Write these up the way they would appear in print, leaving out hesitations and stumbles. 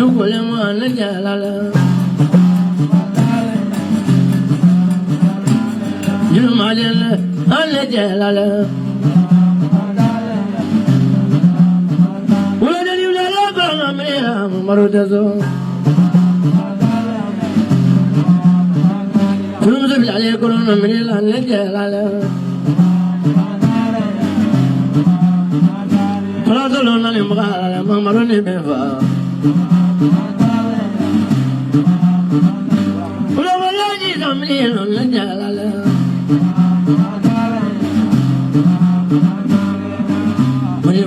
Zukule mwana jalala Jumalele ale jalala Ula jali ulala bana meha marudazo Jumza bilale kuruna minila ale jalala Pradolona limgala mamaruni befa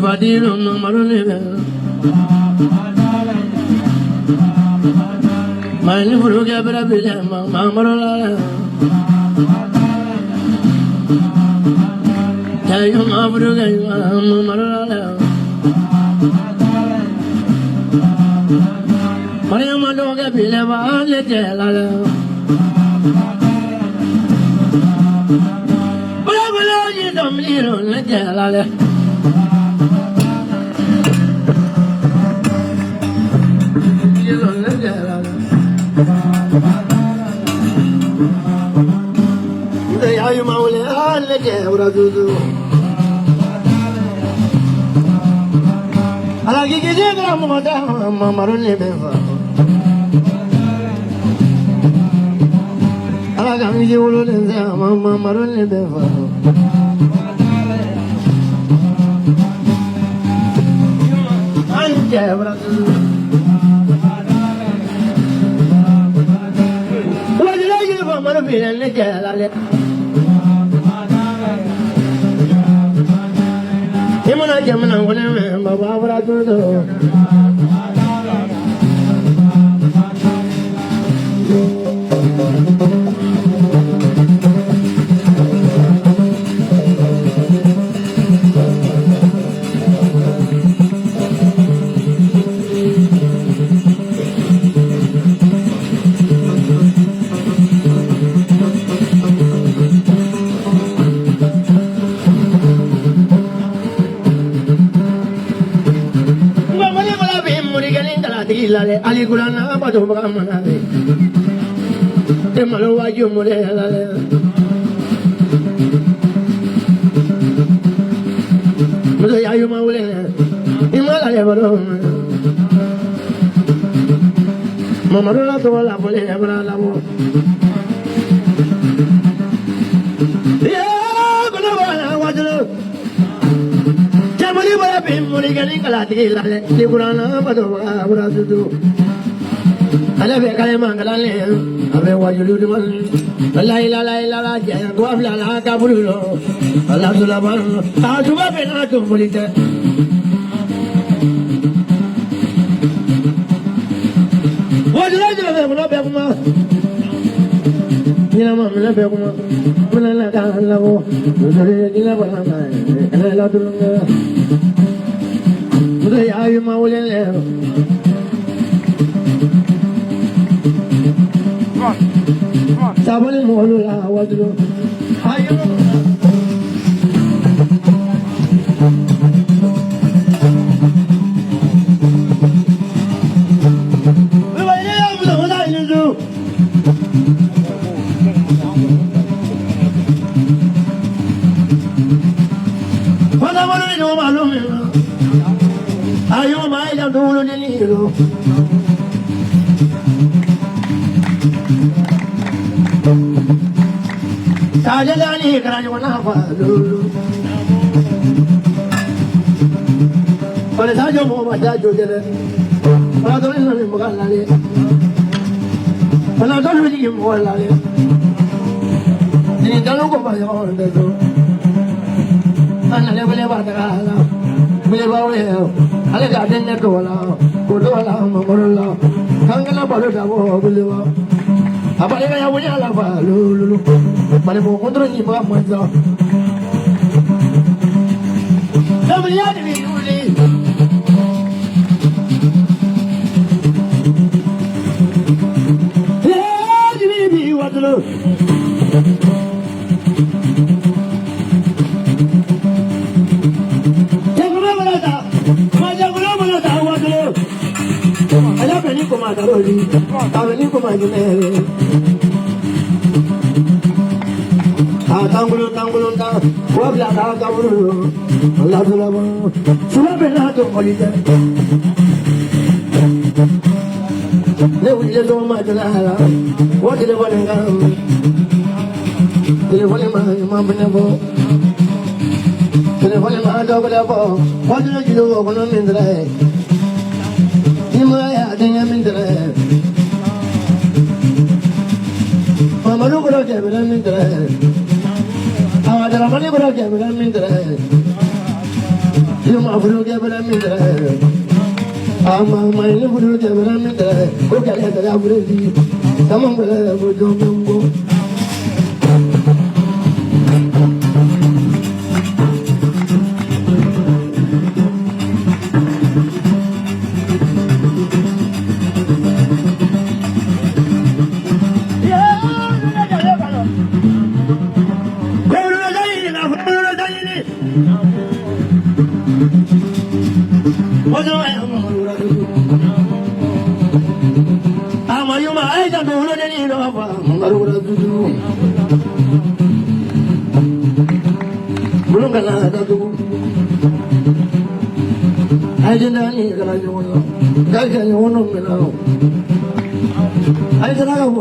Fadilu marune Mani furuga bera bila mamarula Jayu mafuruga mamarula Maria madoga bila vale jelala Bala bala jidomliru la jelala يا مولاي لك وردود على كي جينا مودا مروني بفا على كم يقولوا لنا مروني بفا أنت وردود Mano bila ne jala le Yemana jamana wala me baba wara tu do Ali Kurana batu bakamana le, temalo waju mule le. Muda yayu maule le, imala le baro. Mamaru la to la mule abra la bo. Ya kono wala waju. Jamali bala bim mule gani kalati le, Ali Kurana batu abra tu. Ada bekal mangala le, abe wajulu di mana? La la jaya gua la kabululo. Allah sulaban, tahu juga pernah tu bolite. Wajulu juga mana bekuma? Nila mana bekuma? Mana la kan lagu? Nusuri nila mana mai? Nila la turunga. Muda ayu maulin le. Sabali molu la wajulu. Ayo. Bagaimana ya muda muda ini tu? Mana mana ini malum ni? Ayo mai jam dulu ni tu. Sajadani kerana mana falu. Pada saja mau baca jualan. Pada tu ni bukan lali. Pada tu ni bukan lali. Ini kalau kau baca orang tu, anak boleh baca lah, boleh bawa. Anak garden ni tu lah, kodo lah, mampu lah. Kangkala baru dah boleh bawa. Apa lagi yang punya lah falu. Mana mau kontrol ni bukan macam. Dah melihat ni dulu. Ya, jadi waktu tu. Jangan mana tak, macam mana tak waktu tu. Ada Lori, Aveni Kumajine. Tangulo, Wabla, Tangulo, Allah, Sulabena to Holiday. They will just go my Dala. What did they want to come? They want my mamma. They want my dog. What do you do when I'm in the day? I think I'm in the day. Mamma, look at them, I'm in the day. I don't want to go again, but I'm in the day. You might look at them in the day. I'm my little development. Look at it, I'm ready. Someone will go. I didn't need to I can own them now. I said, I don't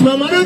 Mama,